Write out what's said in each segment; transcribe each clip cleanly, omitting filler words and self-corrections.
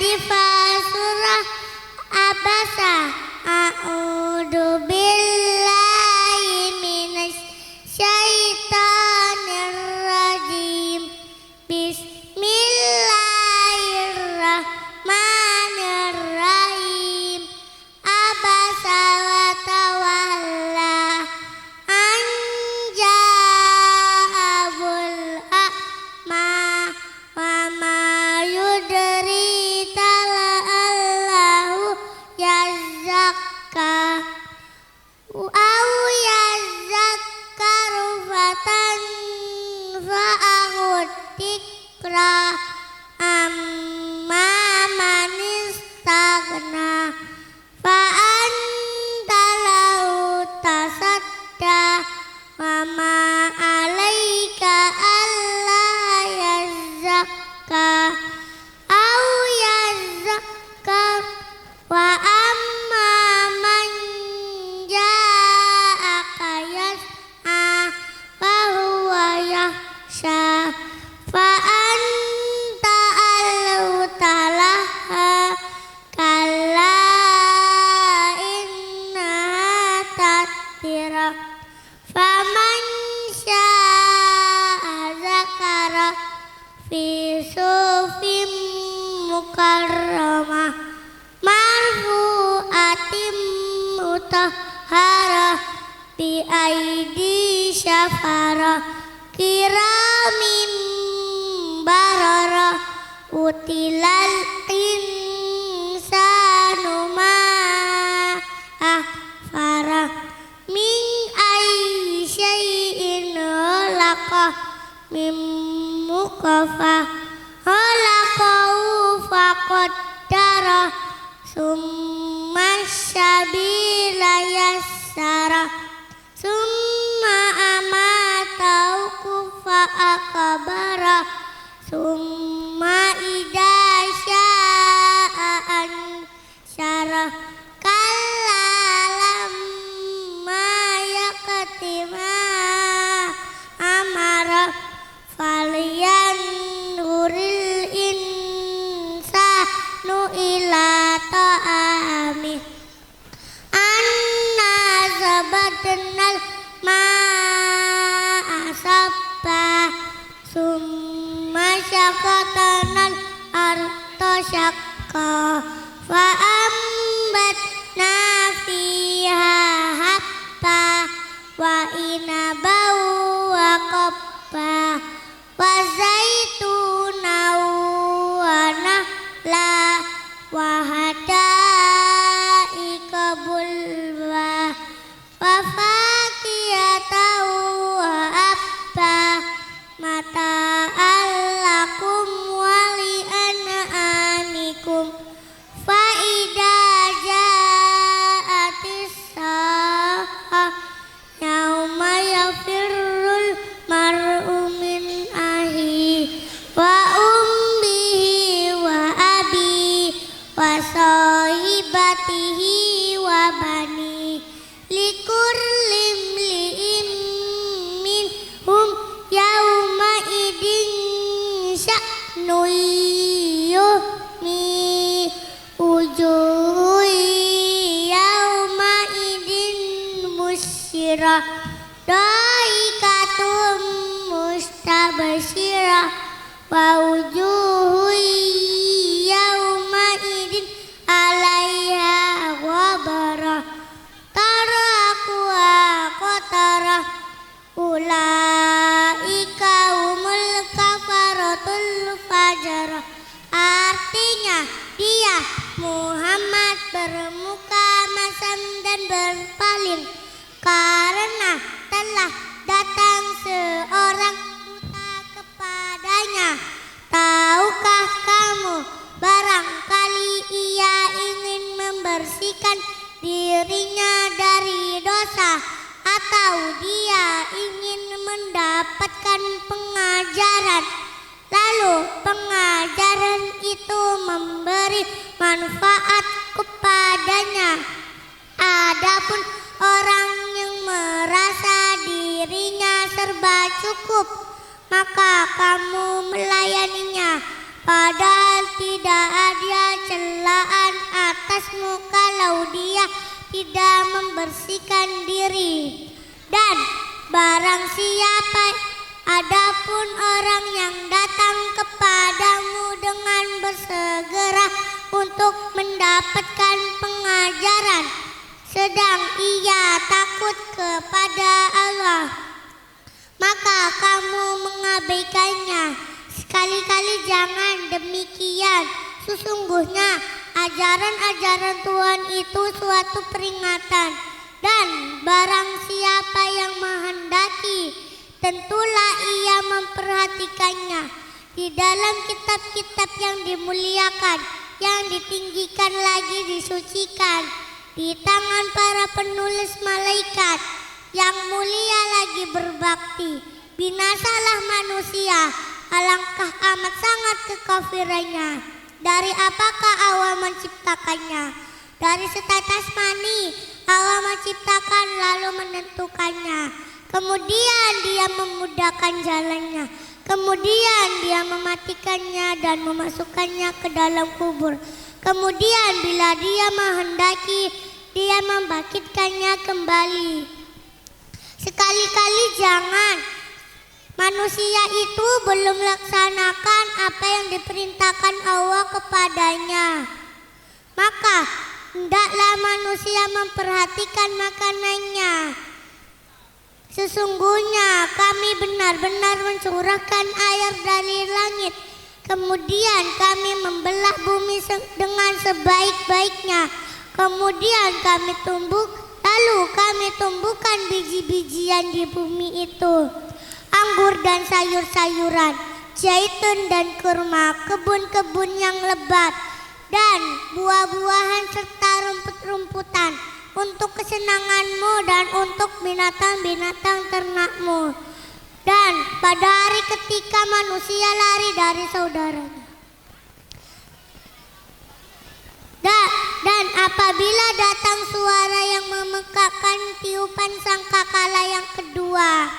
Al-Fatihah surah Abasa. A'udzu billahi minasy syaitonir rajim. Bismillahirrahmanirrahim. Abasa wa tawalla an ja'ahul a'ma wa ma yudrika la'allahu yazakka aw yazakkaru fatanfa'ahud dzikra amma man istaghna fa anta lahu tasadda wa ma alaika alla yazakka aw yazakkar wa amma man ja'aka yas'a fa huwa yakhsha fa anta alhu talaha kalla innaha tadhkira faman syaa zakara fi sufim mukarramah marfu'atim mutahharah bi aidi syafara kiramin barara utilal insanu ma ahfara min ayyi syai'in khalaqah mim muqaffah khalaqahu faqaddara summa sabila yassara summa amatahu fa akbara summa idza syaa ansyara kalla lamma yaqtima amara falyanzuril insanu ila ta'amih anna zabadnal ma'a sabba summa syaqaqnal arda syaqqa fa ambatna fiha habba wa inaban wa qabba wa zaituna wa nakhla wa hadaika bulwa wa fakihatan wa abba mata'al lakum wa li'an'amikum fa idza ja'atis saa'ah yauma yafirrul mar'u min ahihi wa ummihi wa abihi wa sahibatihi wa bani likulli imli'in minhum yauma idin sya'nu yuhni wujuhu yauma idin musyirah daikatum mustabsyirah wa wujuhu yauma idin alaiha ghabarah tarakuha qatarah ulaika humul kafaratul fajarah. Artinya dia Muhammad bermuka masam dan berpaling karena telah datang seorang buta kepadanya. Tahukah kamu barangkali ia ingin membersihkan dirinya dari dosa atau dia ingin mendapatkan pengajaran, lalu pengajaran itu memberi manfaat kepadanya. Adapun orang yang merasa dirinya serba cukup, maka kamu melayaninya padahal tidak ada atasmu kalau dia tidak membersihkan diri. Dan barang siapa adapun orang yang datang kepadamu dengan bersegera untuk mendapatkan pengajaran, sedang ia takut kepada Allah, maka kamu mengabaikannya. Sekali-kali jangan demikian. Sesungguhnya ajaran-ajaran Tuhan itu suatu peringatan. Dan barang siapa yang menghendaki, tentulah ia memperhatikannya di dalam kitab-kitab yang dimuliakan, yang ditinggikan lagi disucikan di tangan para penulis malaikat, yang mulia lagi berbakti. Binasalah manusia, alangkah amat sangat kekafirannya. Dari apakah Allah menciptakannya? Dari setetes mani Allah menciptakan lalu menentukannya. Kemudian dia memudahkan jalannya. Kemudian dia mematikannya dan memasukkannya ke dalam kubur. Kemudian bila dia menghendaki, dia membangkitkannya kembali. Sekali-kali jangan. Manusia itu belum melaksanakan apa yang diperintahkan Allah kepadanya. Maka hendaklah manusia memperhatikan makanannya. Sesungguhnya kami benar-benar mencurahkan air dari langit, kemudian kami membelah bumi dengan sebaik-baiknya, kemudian kami tumbuhkan biji-bijian di bumi itu, anggur dan sayur-sayuran, zaitun dan kurma, kebun-kebun yang lebat, dan buah-buahan serta rumput-rumputan, untuk kesenanganmu dan untuk binatang-binatang ternakmu. Dan pada hari ketika manusia lari dari saudaranya, dan apabila datang suara yang memekakkan tiupan sangkakala yang kedua,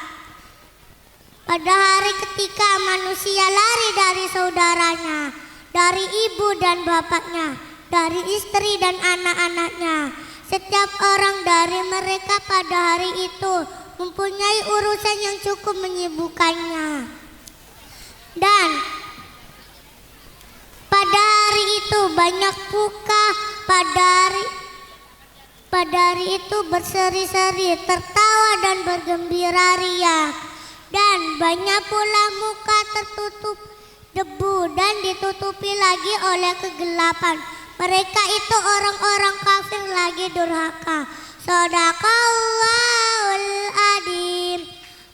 pada hari ketika manusia lari dari saudaranya, dari ibu dan bapaknya, dari istri dan anak-anaknya, setiap orang dari mereka pada hari itu mempunyai urusan yang cukup menyibukkannya. Dan pada hari itu banyak buka, pada hari itu berseri-seri, tertawa dan bergembira riang. Dan banyak pula muka tertutup debu dan ditutupi lagi oleh kegelapan. Mereka itu orang-orang kafir lagi durhaka. Shadaqallahul adzim.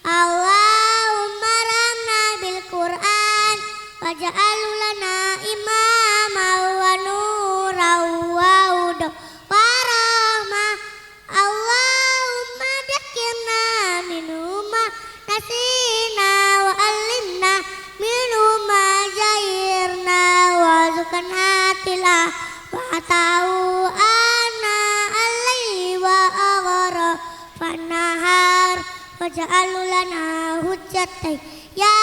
Allahumma ramna bil Qur'an waj'al lana imama wa nuran wa huda wa rahmah. Allahumma dakirna minuma nasina wa alimna minuma jairna wa zukan hatilah wa tahu ana alai wa aghara fanahar waj'al lana hujjatai ya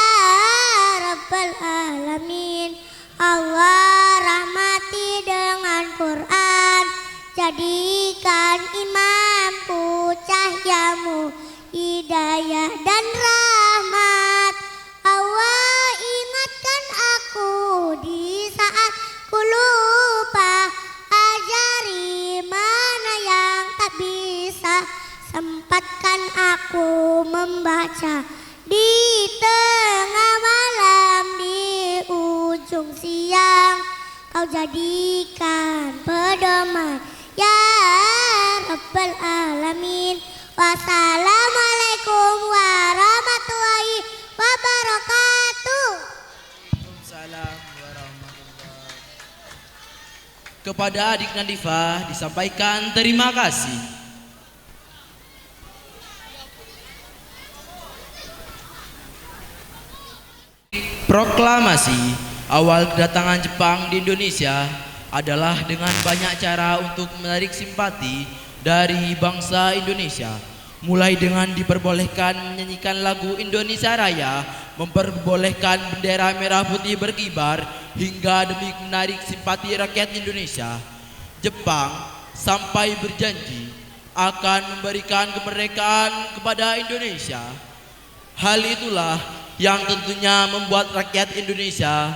rabbal alamin. Allah rahmati dengan Quran, jadikan imamku cahayamu, hidayah dan rahmat. Allah ingatkan aku di saat ku lupa, ajari mana yang tak bisa, sempatkan aku membaca di tengah malam, di ujung siang, kau jadikan pedoman ya rabbal alamin. Wassalamualaikum warahmatullahi wabarakatuh. Waalaikumsalam warahmatullahi. Kepada adik Nadifah disampaikan terima kasih. Proklamasi awal kedatangan Jepang di Indonesia adalah dengan banyak cara untuk menarik simpati dari bangsa Indonesia, mulai dengan diperbolehkan menyanyikan lagu Indonesia Raya, memperbolehkan bendera merah putih berkibar, hingga demi menarik simpati rakyat Indonesia. Jepang sampai berjanji akan memberikan kemerdekaan kepada Indonesia. Hal itulah yang tentunya membuat rakyat Indonesia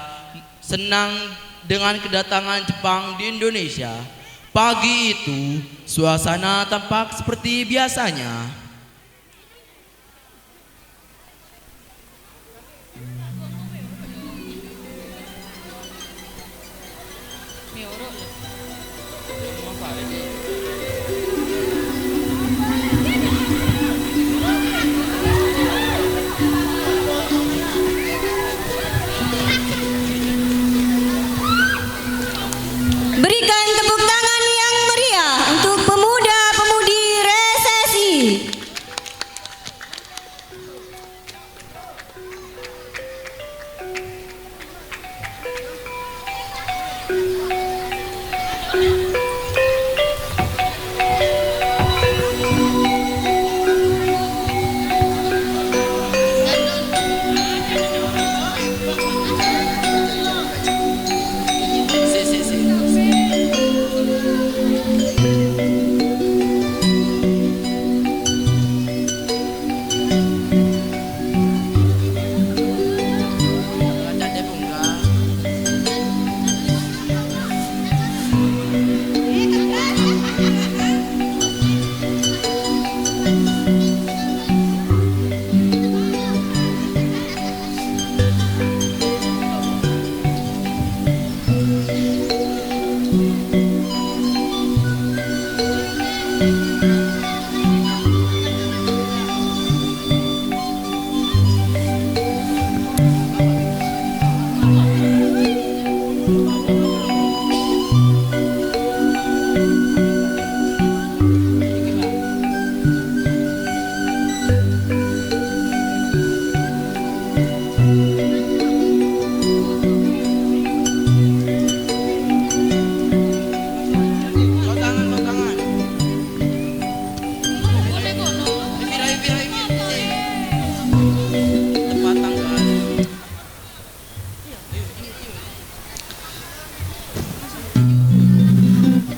senang dengan kedatangan Jepang di Indonesia. Pagi itu suasana tampak seperti biasanya. Berikan tepuk tangan yang meriah untuk pemuda-pemudi resesi.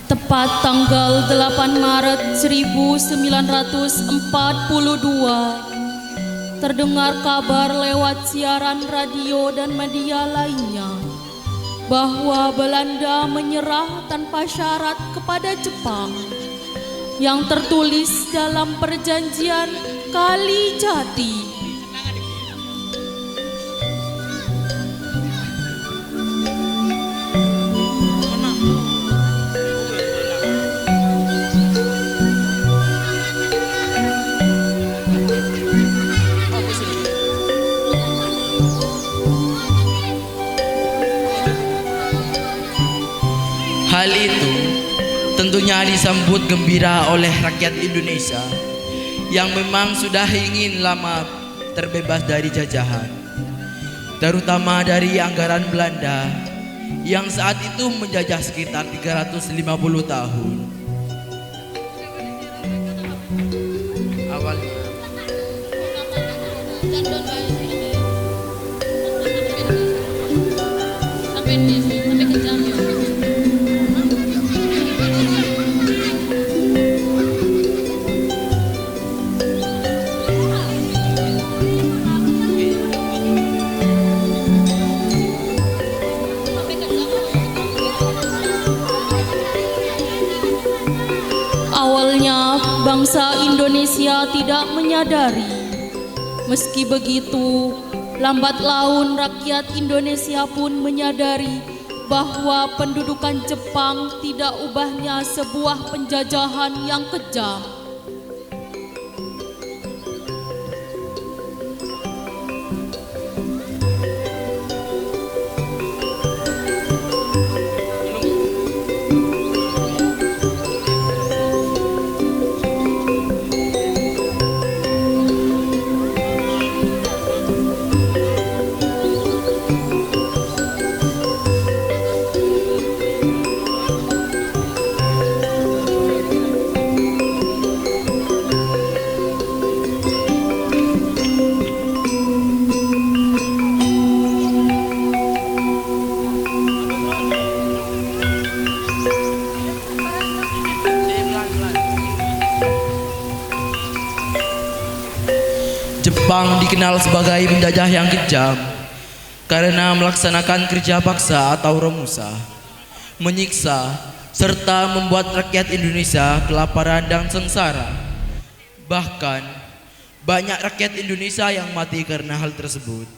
Tepat tanggal 8 Maret 1942, terdengar kabar lewat siaran radio dan media lainnya bahwa Belanda menyerah tanpa syarat kepada Jepang yang tertulis dalam perjanjian Kalijati. Hal itu tentunya disambut gembira oleh rakyat Indonesia yang memang sudah ingin lama terbebas dari jajahan, terutama dari anggaran Belanda yang saat itu menjajah sekitar 350 tahun. Awalnya Awalnya bangsa Indonesia tidak menyadari. Meski begitu, lambat laun rakyat Indonesia pun menyadari bahwa pendudukan Jepang tidak ubahnya sebuah penjajahan yang kejam. Jepang dikenal sebagai penjajah yang kejam karena melaksanakan kerja paksa atau romusa, menyiksa, serta membuat rakyat Indonesia kelaparan dan sengsara. Bahkan, banyak rakyat Indonesia yang mati karena hal tersebut.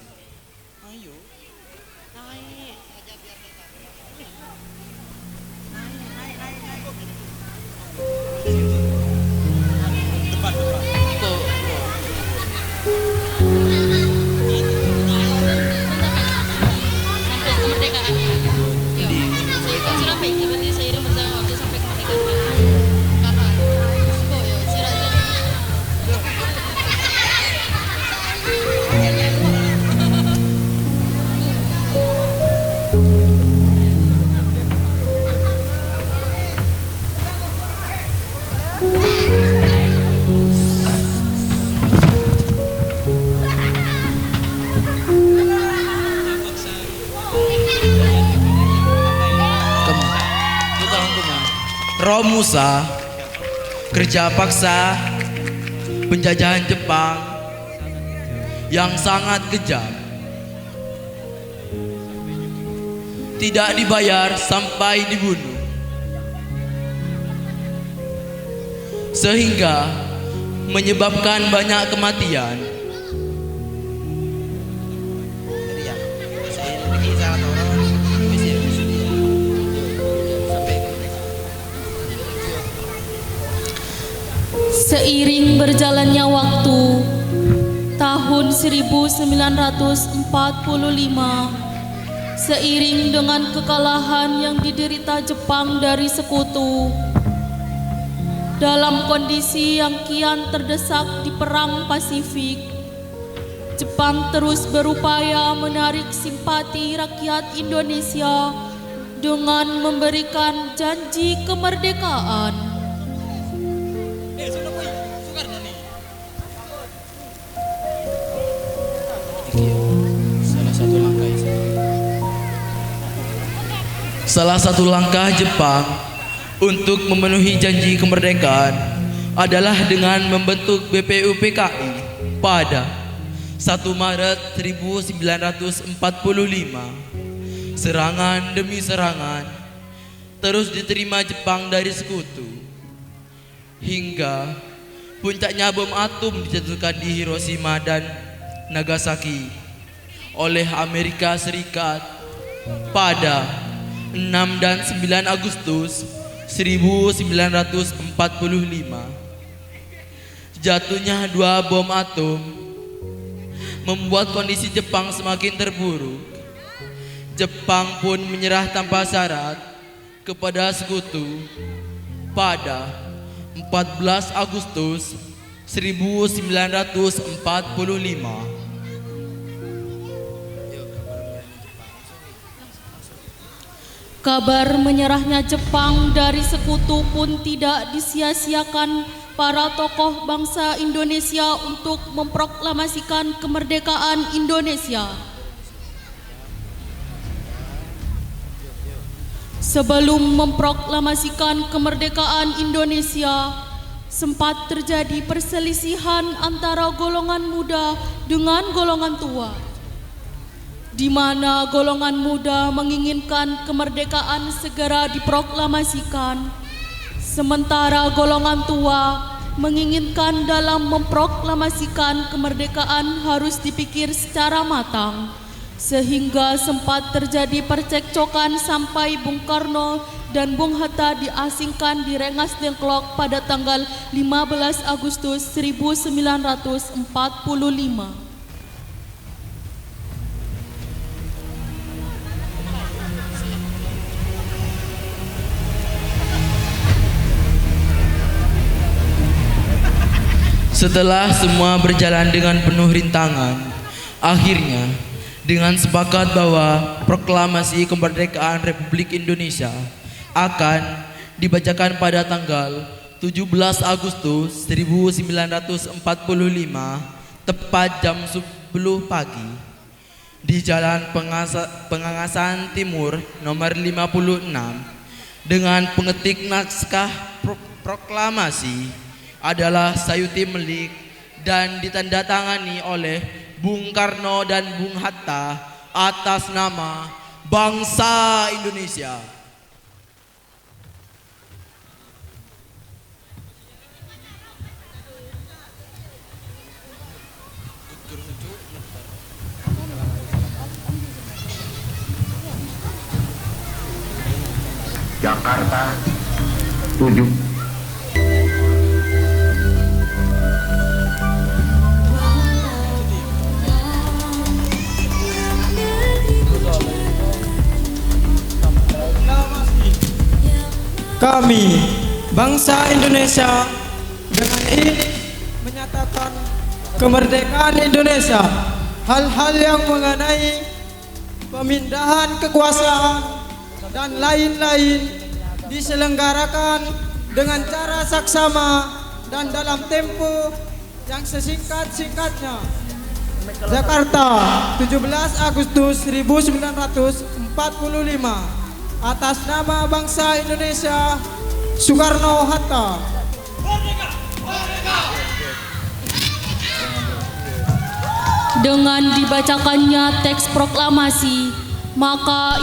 Romusa, kerja paksa, penjajahan Jepang yang sangat kejam. Tidak dibayar sampai dibunuh. Sehingga menyebabkan banyak kematian. Seiring berjalannya waktu, tahun 1945, seiring dengan kekalahan yang diderita Jepang dari sekutu, dalam kondisi yang kian terdesak di Perang Pasifik, Jepang terus berupaya menarik simpati rakyat Indonesia dengan memberikan janji kemerdekaan. Salah satu langkah Jepang untuk memenuhi janji kemerdekaan adalah dengan membentuk BPUPKI pada 1 Maret 1945. Serangan demi serangan terus diterima Jepang dari sekutu, hingga puncaknya bom atom dijatuhkan di Hiroshima dan Nagasaki oleh Amerika Serikat pada 6 dan 9 Agustus 1945. Jatuhnya 2 bom atom membuat kondisi Jepang semakin terburuk. Jepang pun menyerah tanpa syarat kepada sekutu pada 14 Agustus 1945. Kabar menyerahnya Jepang dari sekutu pun tidak disia-siakan para tokoh bangsa Indonesia untuk memproklamasikan kemerdekaan Indonesia. Sebelum memproklamasikan kemerdekaan Indonesia, sempat terjadi perselisihan antara golongan muda dengan golongan tua, di mana golongan muda menginginkan kemerdekaan segera diproklamasikan, sementara golongan tua menginginkan dalam memproklamasikan kemerdekaan harus dipikir secara matang, sehingga sempat terjadi percekcokan sampai Bung Karno dan Bung Hatta diasingkan di Rengas Dengklok pada tanggal 15 Agustus 1945. Setelah semua berjalan dengan penuh rintangan, akhirnya dengan sepakat bahwa proklamasi kemerdekaan Republik Indonesia akan dibacakan pada tanggal 17 Agustus 1945 tepat jam 10 pagi di Jalan Pengangasan Timur nomor 56 dengan pengetik naskah proklamasi adalah Sayuti Melik dan ditandatangani oleh Bung Karno dan Bung Hatta atas nama bangsa Indonesia. Jakarta 7. Kami, bangsa Indonesia, dengan ini menyatakan kemerdekaan Indonesia. Hal-hal yang mengenai pemindahan kekuasaan dan lain-lain diselenggarakan dengan cara saksama dan dalam tempo yang sesingkat-singkatnya. Jakarta, 17 Agustus 1945. Atas nama bangsa Indonesia, Soekarno-Hatta. Dengan dibacakannya teks proklamasi, maka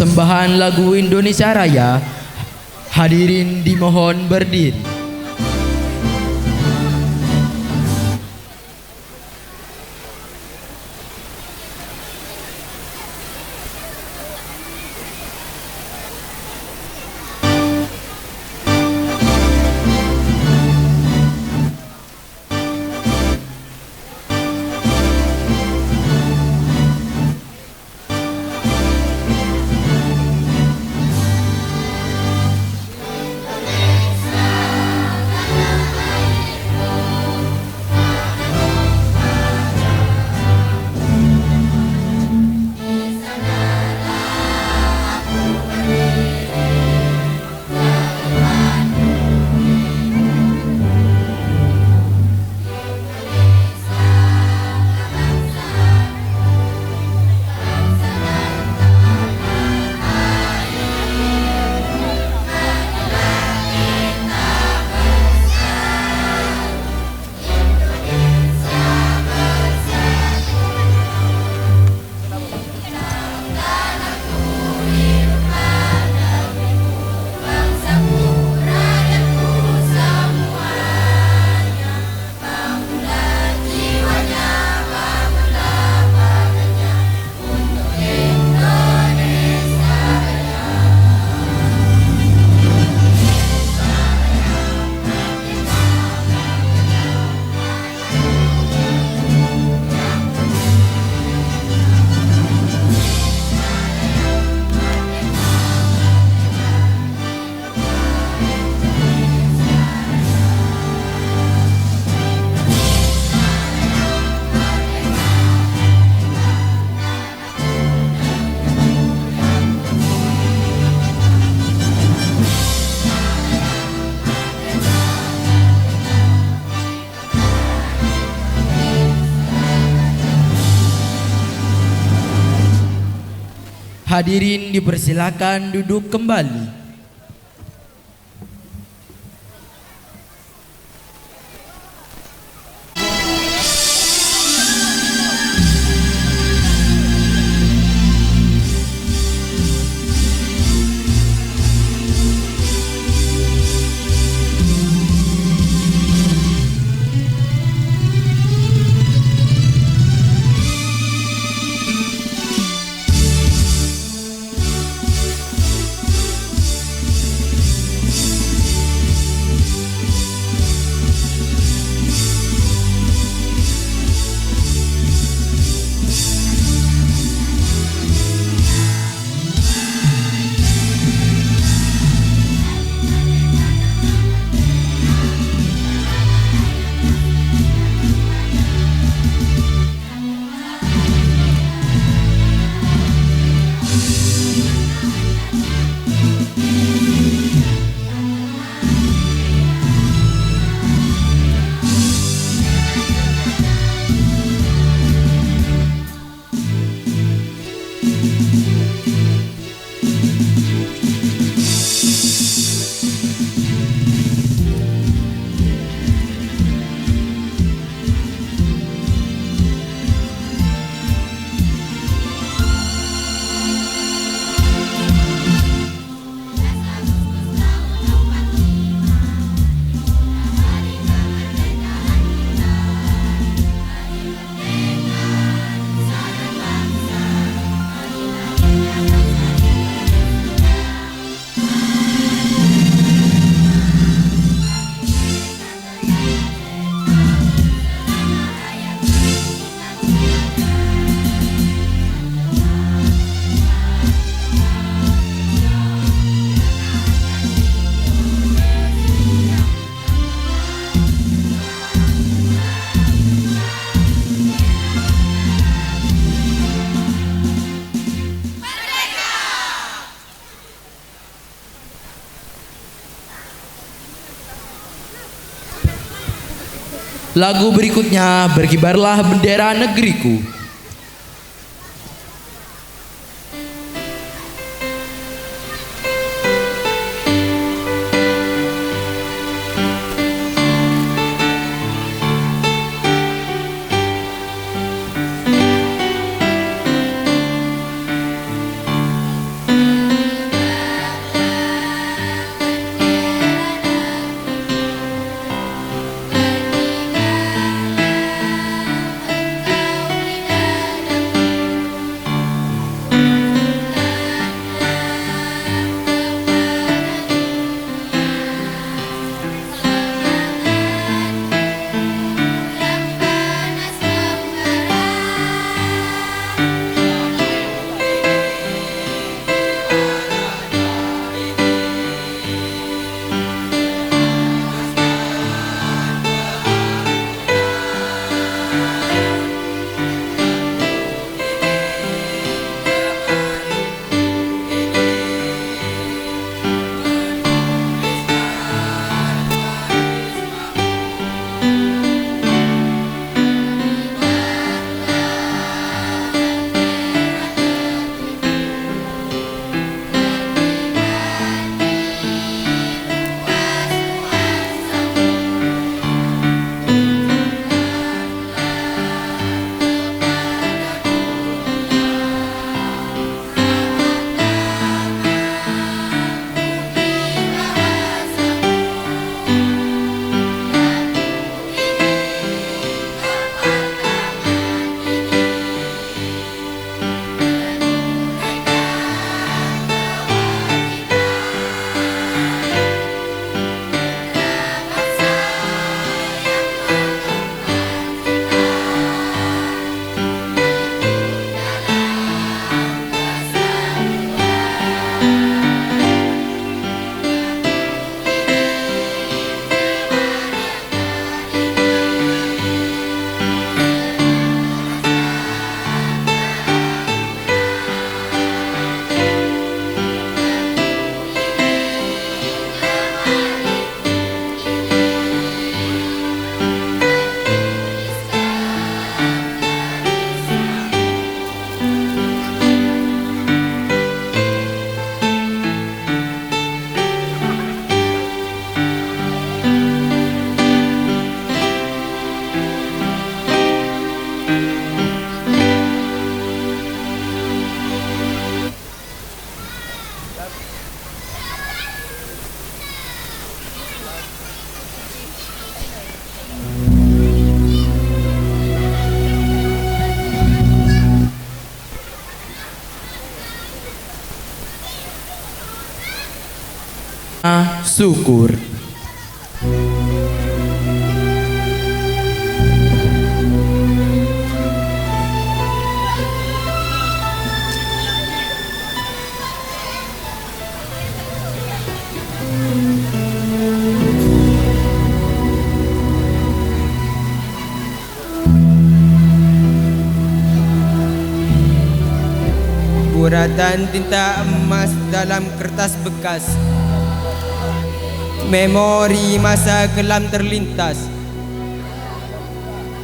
persembahan lagu Indonesia Raya. Hadirin dimohon berdiri. Hadirin dipersilakan duduk kembali. Lagu berikutnya, Berkibarlah Bendera Negeriku. Engkau syukur. Guratan tinta emas dalam kertas bekas, memori masa kelam terlintas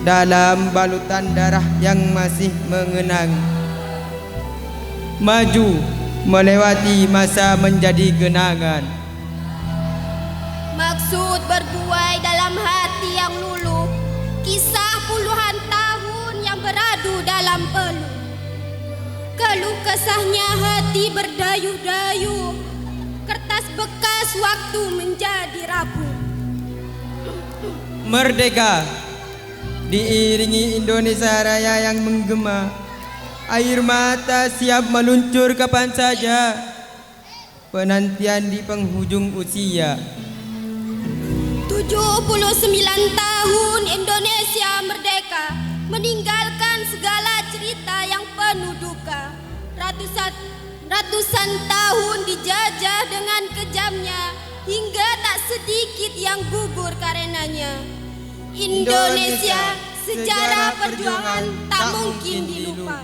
dalam balutan darah yang masih mengenang. Maju melewati masa menjadi genangan. Maksud berbuai dalam hati yang luluh, kisah puluhan tahun yang beradu dalam peluh. Keluh kesahnya hati berdayuh-dayuh, kertas bekas waktu menjadi rapuh. Merdeka diiringi Indonesia Raya yang menggema, air mata siap meluncur kapan saja, penantian di penghujung usia. 79 tahun Indonesia merdeka, meninggalkan segala cerita yang penuh duka. Ratusan tahun dijajah dengan kejamnya, hingga tak sedikit yang gugur karenanya. Indonesia, sejarah perjuangan tak mungkin dilupa.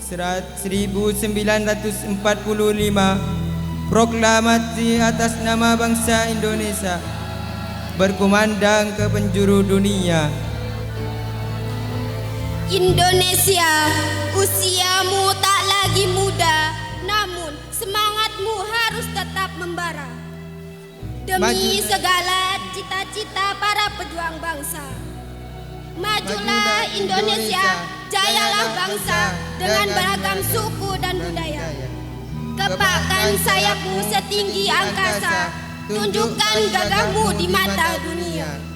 1945, proklamasi atas nama bangsa Indonesia berkumandang ke penjuru dunia. Indonesia, usiamu tak lagi muda, namun semangatmu harus tetap membara demi segala cita-cita para pejuang bangsa. Majulah Indonesia, jayalah bangsa dengan beragam suku dan budaya. Kepakkan sayapmu setinggi angkasa, tunjukkan gagahmu di mata dunia.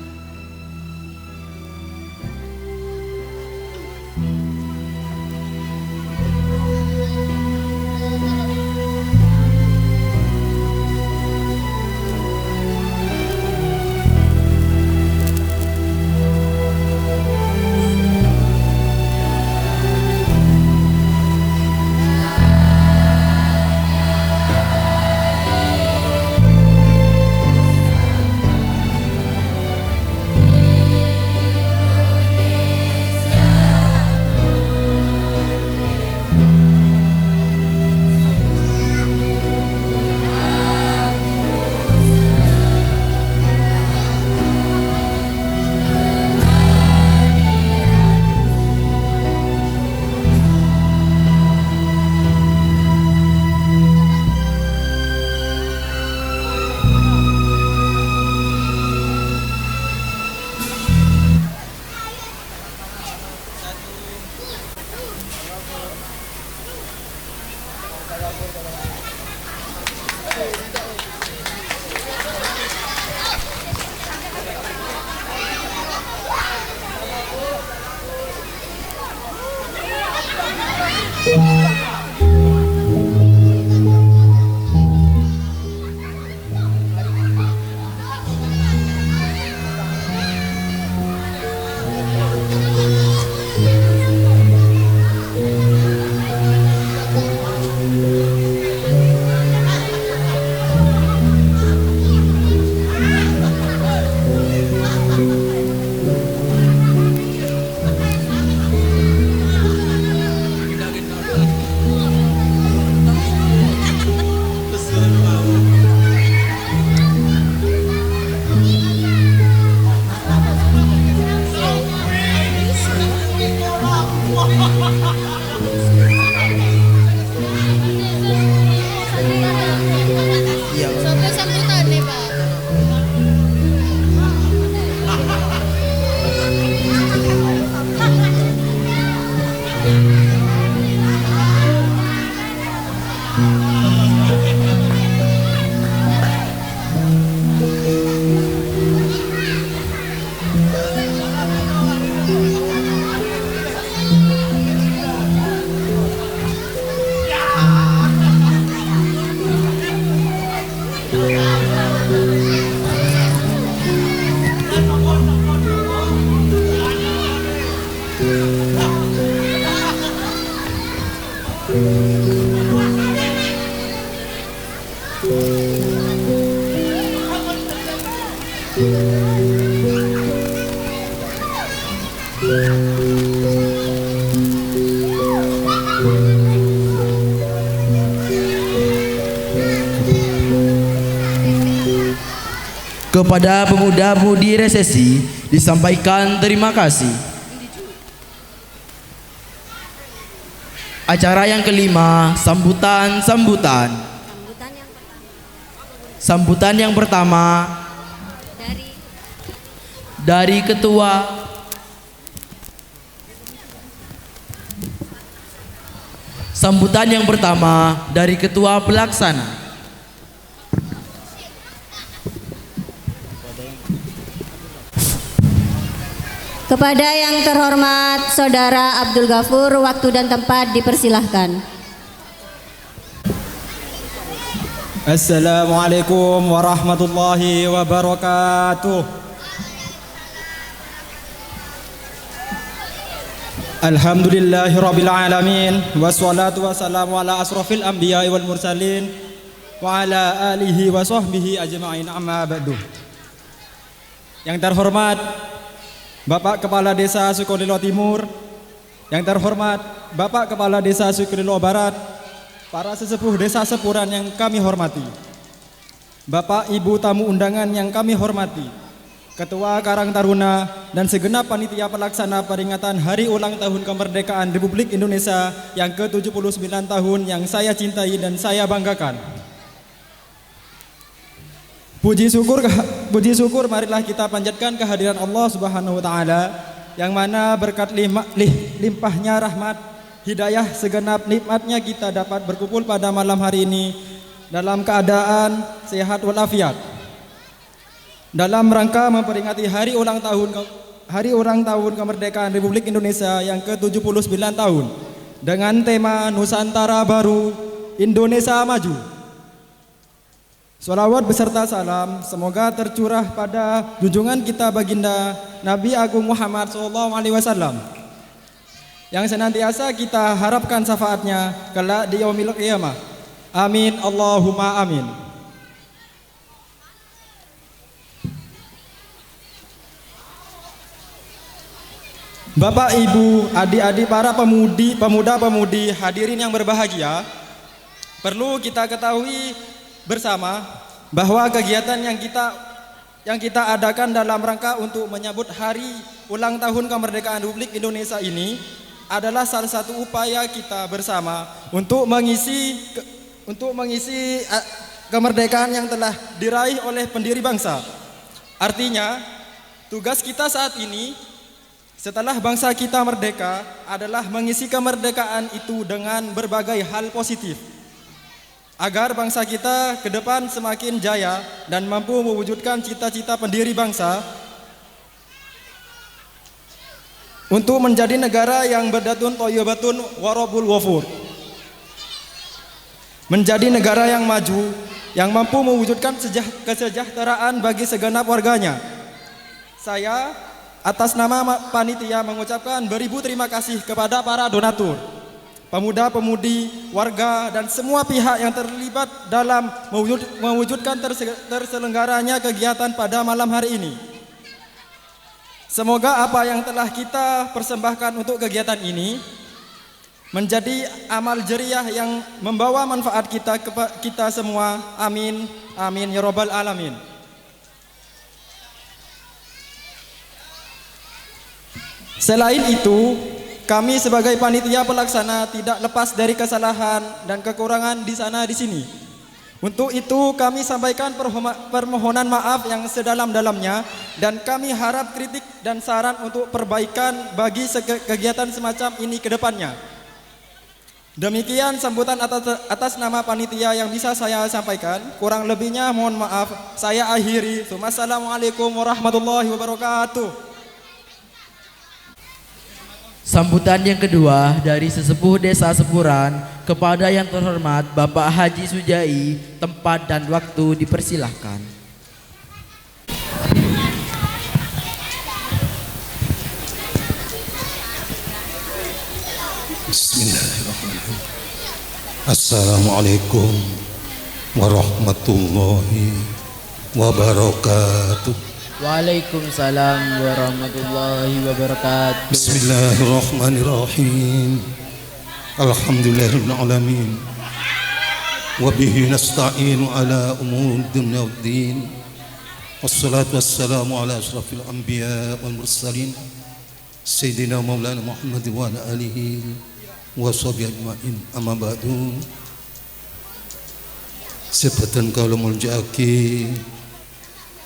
Kepada pemuda-pemudi resesi disampaikan terima kasih. Acara yang kelima, sambutan. Sambutan yang pertama dari ketua pelaksana. Kepada yang terhormat Saudara Abdul Ghafur, waktu dan tempat dipersilahkan. Assalamualaikum warahmatullahi wabarakatuh. Alhamdulillahirabbil alamin wassalatu wassalamu ala asrofil anbiya'i wal mursalin wa ala alihi wa sahbihi ajma'in, amma ba'du. Yang terhormat Bapak Kepala Desa Sukolilo Timur, yang terhormat Bapak Kepala Desa Sukolilo Barat, para sesepuh desa sepuran yang kami hormati, Bapak Ibu tamu undangan yang kami hormati, Ketua Karang Taruna dan segenap panitia pelaksana peringatan Hari Ulang Tahun Kemerdekaan Republik Indonesia yang ke-79 tahun yang saya cintai dan saya banggakan. Puji syukur marilah kita panjatkan kehadiran Allah Subhanahu wa taala yang mana berkat limpahnya rahmat, hidayah, segenap nikmatnya kita dapat berkumpul pada malam hari ini dalam keadaan sehat walafiat dalam rangka memperingati hari ulang tahun kemerdekaan Republik Indonesia yang ke-79 tahun dengan tema Nusantara Baru, Indonesia Maju. Sholawat beserta salam semoga tercurah pada junjungan kita baginda Nabi Agung Muhammad SAW yang senantiasa kita harapkan syafaatnya kelak di yaumil qiyamah. Amin Allahumma amin. Bapak, Ibu, adik-adik, para pemuda-pemudi hadirin yang berbahagia, perlu kita ketahui bersama bahwa kegiatan yang kita adakan dalam rangka untuk menyambut hari ulang tahun kemerdekaan Republik Indonesia ini adalah salah satu upaya kita bersama untuk mengisi kemerdekaan yang telah diraih oleh pendiri bangsa. Artinya, tugas kita saat ini setelah bangsa kita merdeka adalah mengisi kemerdekaan itu dengan berbagai hal positif, agar bangsa kita ke depan semakin jaya dan mampu mewujudkan cita-cita pendiri bangsa untuk menjadi negara yang berdatun toyobatun warobul wafur, menjadi negara yang maju yang mampu mewujudkan kesejahteraan bagi segenap warganya. Saya atas nama panitia mengucapkan beribu terima kasih kepada para donatur, pemuda-pemudi, warga, dan semua pihak yang terlibat dalam mewujudkan terselenggaranya kegiatan pada malam hari ini. Semoga apa yang telah kita persembahkan untuk kegiatan ini menjadi amal jariah yang membawa manfaat kita semua. Amin, amin ya rabbal alamin. Selain itu, kami sebagai panitia pelaksana tidak lepas dari kesalahan dan kekurangan di sana di sini. Untuk itu kami sampaikan permohonan maaf yang sedalam-dalamnya dan kami harap kritik dan saran untuk perbaikan bagi kegiatan semacam ini ke depannya. Demikian sambutan atas nama panitia yang bisa saya sampaikan. Kurang lebihnya mohon maaf. Saya akhiri. Wassalamualaikum warahmatullahi wabarakatuh. Sambutan yang kedua dari sesepuh desa Sepuran kepada yang terhormat Bapak Haji Sujai, tempat dan waktu dipersilahkan. Bismillahirrahmanirrahim. Assalamualaikum warahmatullahi wabarakatuh. Waalaikumsalam warahmatullahi wabarakatuh. Bismillahirrahmanirrahim. Alhamdulillahirabbil alamin. Wa bihi nasta'inu ala umuri dunya waddin. Wassalatu wassalamu ala asyrafil anbiya wal mursalin sayyidina maulana Muhammad wa ala alihi wa sahbihi ajmain. Amma ba'du. Sepetan kala muljaki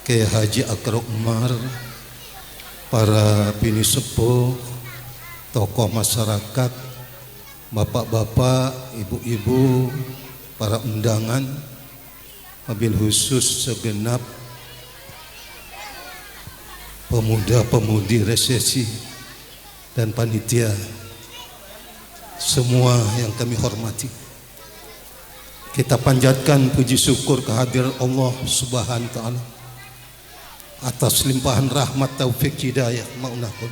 Kiai Haji Akbar Umar, para bini sepuh, tokoh masyarakat, bapak-bapak, ibu-ibu, para undangan, wabil khusus segenap pemuda-pemudi resesi dan panitia, semua yang kami hormati. Kita panjatkan puji syukur kehadiran Allah Subhanahu wa taala atas limpahan rahmat taufik hidayah maunahun,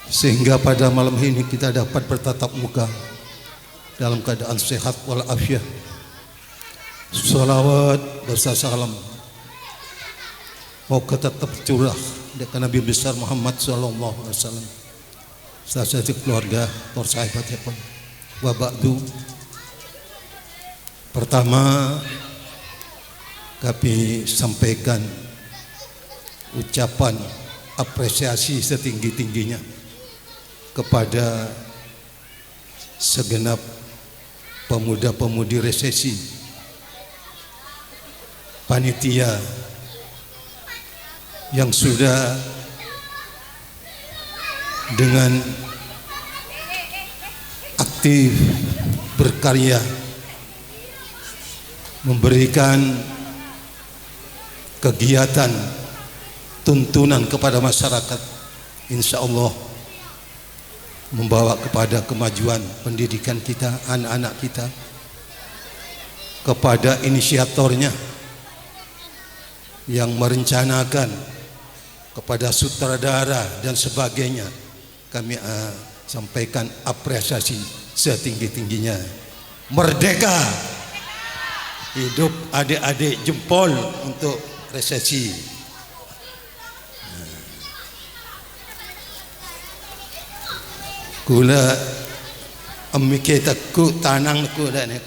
sehingga pada malam ini kita dapat bertatap muka dalam keadaan sehat walafiat. Salawat beserta salam moga tetap curah dekat Nabi besar Muhammad sallallahu alaihi wasallam, serta keluarga, para sahabat ya pun. Wa ba'du. Pertama, kami sampaikan ucapan apresiasi setinggi-tingginya kepada segenap pemuda-pemudi resesi, panitia yang sudah dengan aktif berkarya memberikan kegiatan tuntunan kepada masyarakat, insya Allah membawa kepada kemajuan pendidikan kita, anak-anak kita. Kepada inisiatornya yang merencanakan, kepada sutradara dan sebagainya, kami sampaikan apresiasi setinggi-tingginya. Merdeka, hidup adik-adik, jempol untuk resesi. Kula amiketaku tanang ku dak nek.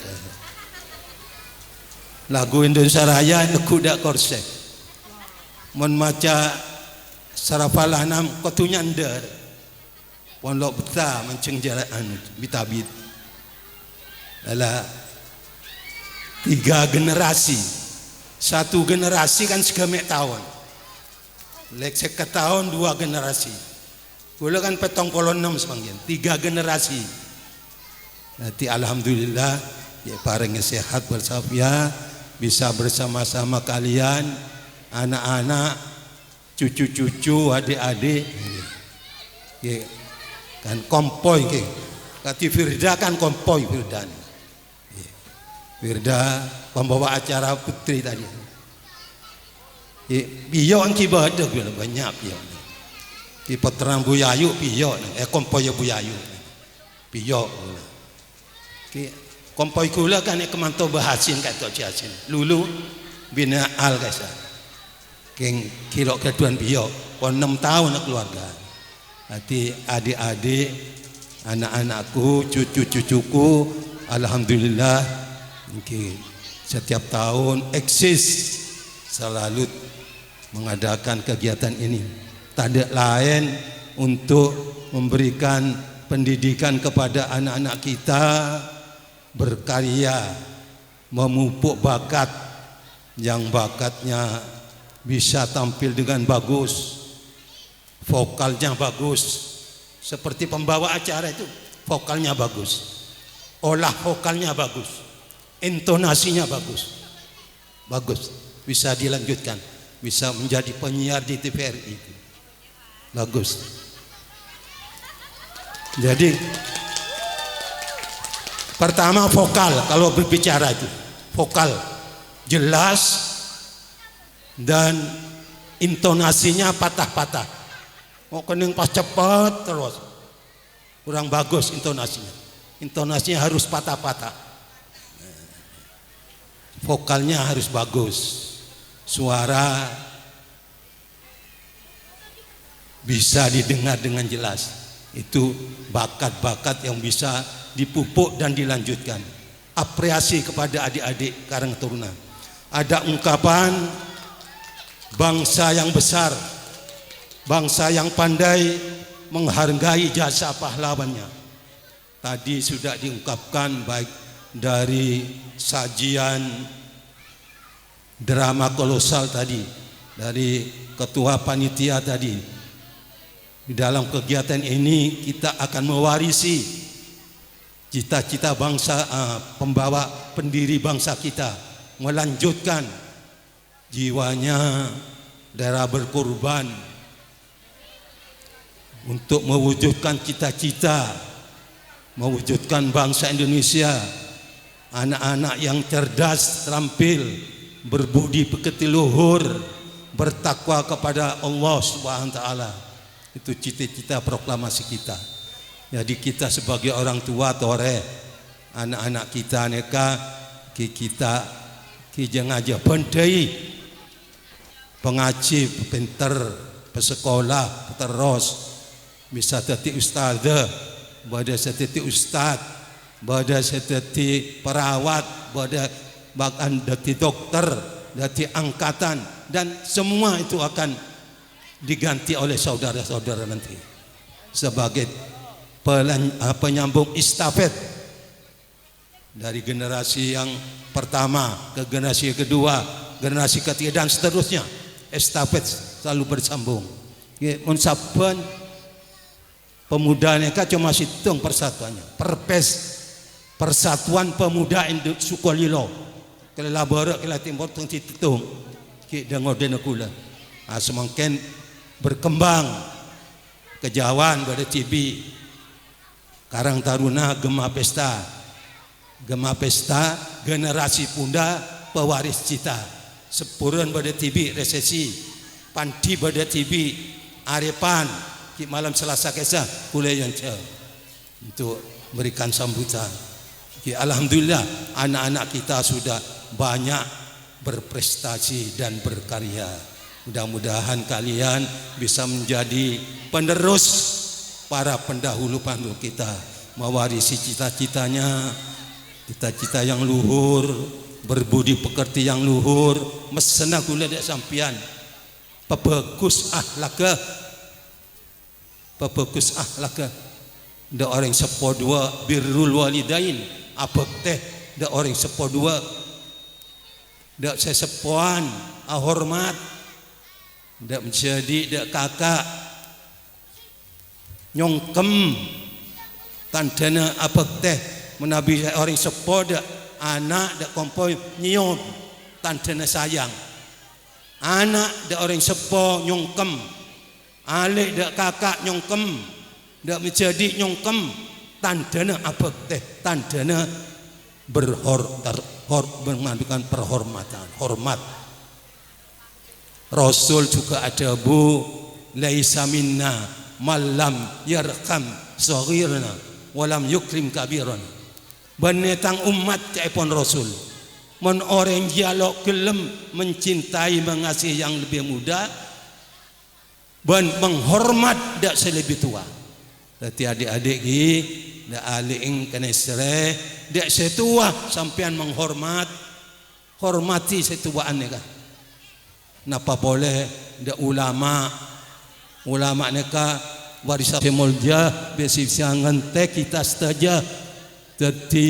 Lagu Indonesia Raya neku dak korsek. Mon maca sarafalah nam kotunya ndar. Pondok beta mancing jalan bitabit. Lala 3 generasi. 1 generasi kan segemek tahun. Lek seket tahun 2 generasi. Kula kan 76 semangkin, 3 generasi. Nanti alhamdulillah ya paring sehat bersafiat, bisa bersama-sama kalian, anak-anak, cucu-cucu, adik-adik. Ya, kan kompoi ke. Kati Firda kan kompoi Firda. Firda pembawa acara putri tadi. Piyo ang kibadah banyak piyo. Di Peterang Buyayu piyo, kompoi Buyayu. Piyo. Kompoi kula kan kemantau bahasin kata jasin. Lulu bina al guys. Keng kilo keduan piyo. Pon 6 tahun keluarga. Nanti adik-adik, anak-anakku, cucu-cucuku, alhamdulillah. Setiap tahun eksis selalu mengadakan kegiatan ini. Tak lain untuk memberikan pendidikan kepada anak-anak kita, berkarya, memupuk bakat yang bakatnya bisa tampil dengan bagus, vokalnya bagus, seperti pembawa acara itu vokalnya bagus, olah vokalnya bagus, intonasinya bagus, bisa dilanjutkan, bisa menjadi penyiar di TVRI itu bagus. Jadi pertama vokal, kalau berbicara itu vokal jelas dan intonasinya patah-patah. Mau kening pas cepat terus kurang bagus intonasinya. Intonasinya harus patah-patah. Vokalnya harus bagus. suara bisa didengar dengan jelas. Itu bakat-bakat yang bisa dipupuk dan dilanjutkan. Apresiasi kepada adik-adik Karang Taruna. Ada ungkapan bangsa yang besar, bangsa yang pandai menghargai jasa pahlawannya. Tadi sudah diungkapkan baik dari sajian drama kolosal tadi, dari ketua panitia tadi. Di dalam kegiatan ini kita akan mewarisi cita-cita bangsa, pembawa pendiri bangsa kita, melanjutkan jiwanya darah berkorban untuk mewujudkan cita-cita, mewujudkan bangsa Indonesia, anak-anak yang cerdas, terampil, berbudi pekerti luhur, bertakwa kepada Allah Subhanahu wa taala. Itu cita-cita proklamasi kita. Jadi kita sebagai orang tua tore anak-anak kita neka kita jangan pendai pengaji, pinter, pesekolah, terus bisa jadi ustaz, bada jadi ustaz, bada jadi perawat, bada bahkan jadi dokter, jadi angkatan, dan semua itu akan diganti oleh saudara-saudara nanti sebagai penyambung estafet dari generasi yang pertama ke generasi kedua, generasi ketiga dan seterusnya. Estafet selalu bersambung. Mensaben pemuda mereka cuma hitung persatuannya. Perpes Persatuan Pemuda Sukolilo. Kela barak kela timur tung hitung. Ki dengo denekula. Semakin berkembang kejauhan pada TV. Karang Taruna Gema Pesta, Gema Pesta generasi punda pewaris cita. Sepuran pada TV resesi, panti pada TV arepan di malam Selasa Kesah kuliah yang untuk berikan sambutan. Alhamdulillah anak-anak kita sudah banyak berprestasi dan berkarya. Mudah-mudahan kalian bisa menjadi penerus para pendahulu-pendahulu kita, mewarisi cita-citanya, cita-cita yang luhur, berbudi pekerti yang luhur, mesena gula dek sampian, pebagus ahlaka, pebagus ahlaka, da orang sepo dua birrul walidain, apa teh da orang sepo dua, da sesepuan hormat, da menjadi da kakak nyongkem tandana apa teh menabi orang sepo da anak da kompoi nyium tandana sayang, anak da orang sepo nyongkem, alik da kakak nyongkem, da menjadi nyongkem tandana apa teh tandana mengandungkan perhormatan, hormat. Rasul juga ada bu laisa minna malam yarham saghirna walam yukrim kabirana. Benetang umat caipun Rasul mon orang dialog gelem mencintai mengasihi yang lebih muda dan menghormat dak selebih tua. Dadi adik-adik ki dak aling kena sere dak setua sampean menghormat, hormati setuaan neka. Napa boleh dak ulama neka warisan semolja besi siangan teh kita saja jadi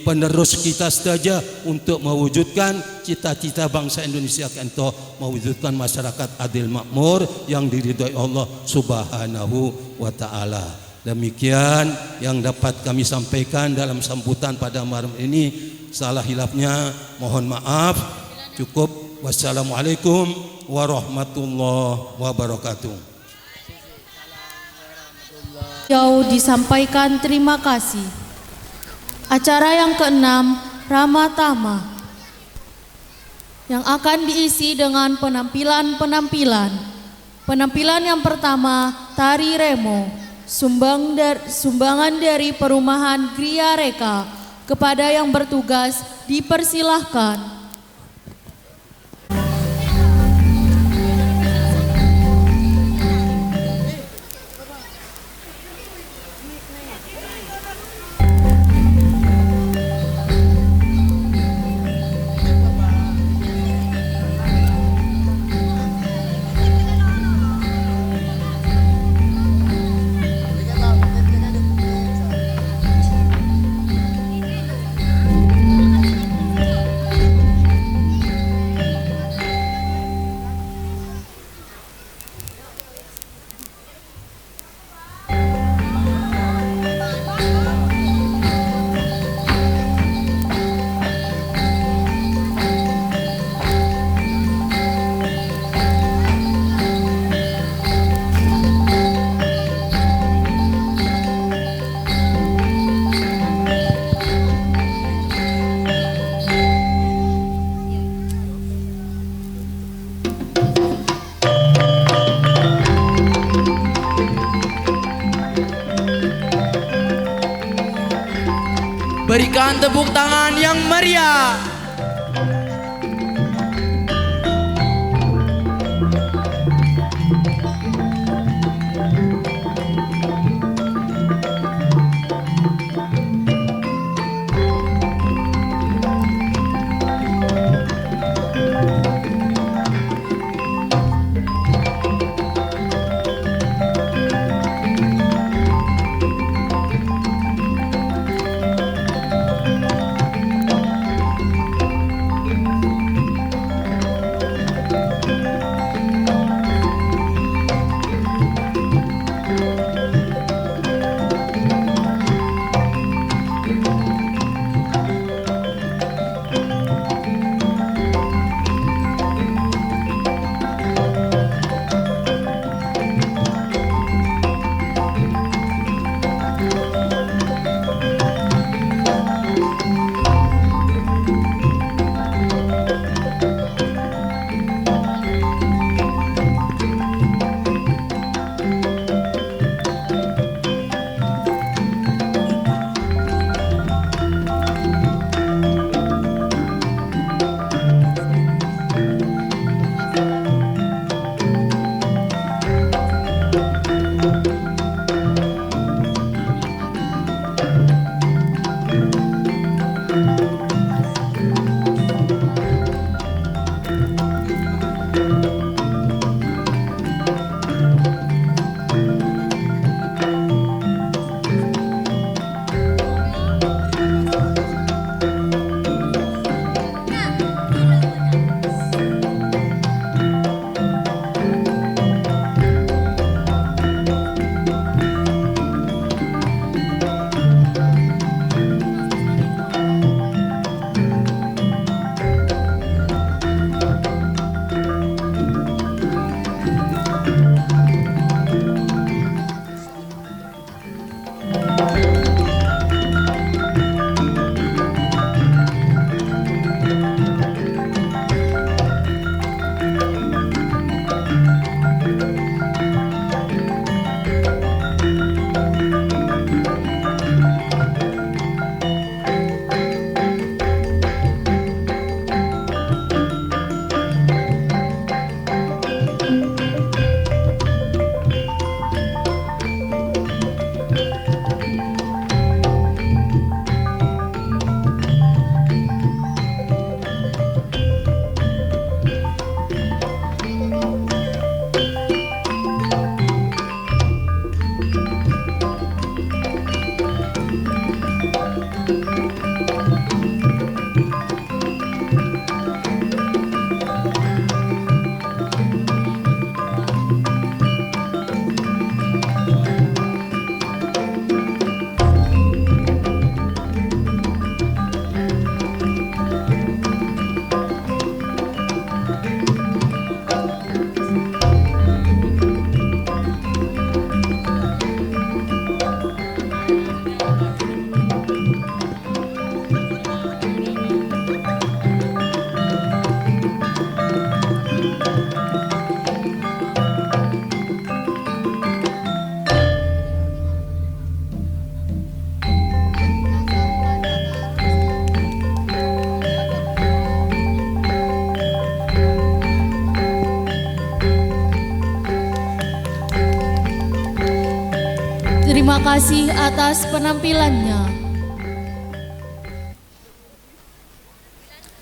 penerus kita saja untuk mewujudkan cita-cita bangsa Indonesia, untuk mewujudkan masyarakat adil makmur yang diridhai Allah Subhanahu wa taala. Demikian yang dapat kami sampaikan dalam sambutan pada malam ini. Salah hilafnya mohon maaf. Cukup. Wassalamualaikum warahmatullahi wabarakatuh. Jauh disampaikan terima kasih. Acara yang keenam, Rama Tama, yang akan diisi dengan penampilan-penampilan. Penampilan yang pertama, Tari Remo, sumbangan dari Perumahan Gria Reka. Kepada yang bertugas, dipersilahkan. Berikan tepuk tangan yang meriah. Terima kasih atas penampilannya.